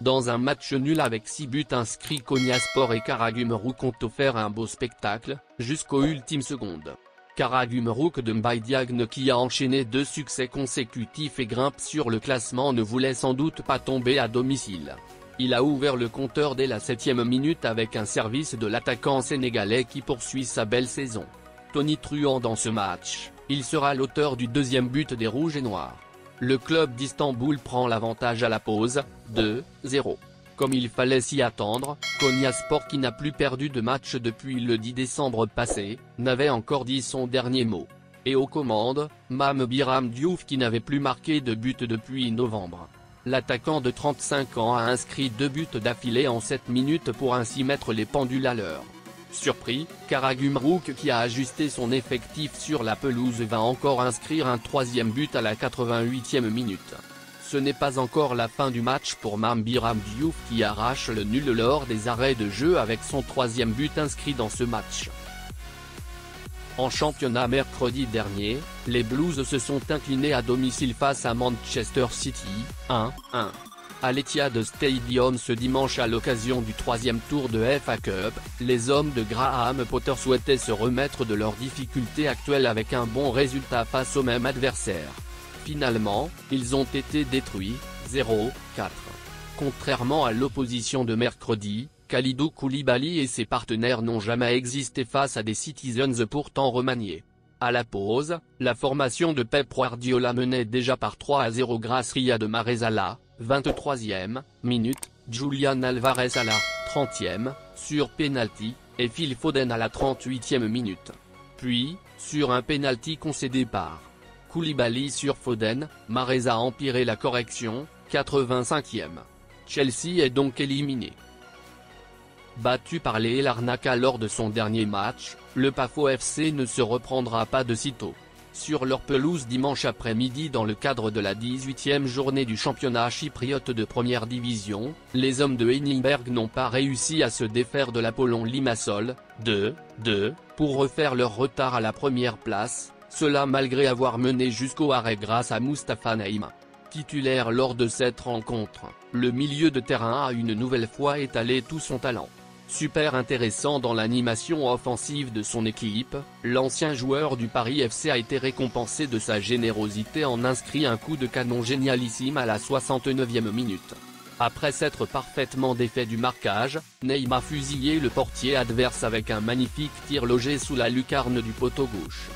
Dans un match nul avec 6 buts inscrits, Konyaspor et Karagümrük ont offert un beau spectacle, jusqu'aux ultimes secondes. Karagümrük de Mbaye qui a enchaîné 2 succès consécutifs et grimpe sur le classement ne voulait sans doute pas tomber à domicile. Il a ouvert le compteur dès la 7e minute avec un service de l'attaquant sénégalais qui poursuit sa belle saison. Tonitruant dans ce match, il sera l'auteur du 2e but des Rouges et Noirs. Le club d'Istanbul prend l'avantage à la pause, 2-0. Comme il fallait s'y attendre, Konyaspor, qui n'a plus perdu de match depuis le 10 décembre passé, n'avait encore dit son dernier mot. Et aux commandes, Mame Biram Diouf qui n'avait plus marqué de but depuis novembre. L'attaquant de 35 ans a inscrit 2 buts d'affilée en 7 minutes pour ainsi mettre les pendules à l'heure. Surpris, Karagümrük, qui a ajusté son effectif sur la pelouse, va encore inscrire un 3e but à la 88e minute. Ce n'est pas encore la fin du match pour Mame Biram Diouf qui arrache le nul lors des arrêts de jeu avec son 3e but inscrit dans ce match. En championnat mercredi dernier, les Blues se sont inclinés à domicile face à Manchester City, 1-1. À l'Etihad Stadium ce dimanche à l'occasion du 3e tour de FA Cup, les hommes de Graham Potter souhaitaient se remettre de leurs difficultés actuelles avec un bon résultat face au même adversaire. Finalement, ils ont été détruits, 0-4. Contrairement à l'opposition de mercredi, Kalidou Koulibaly et ses partenaires n'ont jamais existé face à des Citizens pourtant remaniés. À la pause, la formation de Pep Guardiola menait déjà par 3-0 grâce Riyad Mahrez à la 23e minute, Julian Alvarez à la 30e, sur penalty, et Phil Foden à la 38e minute. Puis, sur un penalty concédé par Koulibaly sur Foden, Mahrez a empiré la correction, 85e. Chelsea est donc éliminé. Battu par les Larnaca lors de son dernier match, le Pafo FC ne se reprendra pas de sitôt. Sur leur pelouse dimanche après-midi dans le cadre de la 18e journée du championnat chypriote de première division, les hommes de Heningberg n'ont pas réussi à se défaire de l'Apollon Limassol, 2-2, pour refaire leur retard à la première place, cela malgré avoir mené jusqu'au arrêt grâce à Moustapha Naïma. Titulaire lors de cette rencontre, le milieu de terrain a une nouvelle fois étalé tout son talent. Super intéressant dans l'animation offensive de son équipe, l'ancien joueur du Paris FC a été récompensé de sa générosité en inscrit un coup de canon génialissime à la 69e minute. Après s'être parfaitement défait du marquage, Neymar a fusillé le portier adverse avec un magnifique tir logé sous la lucarne du poteau gauche.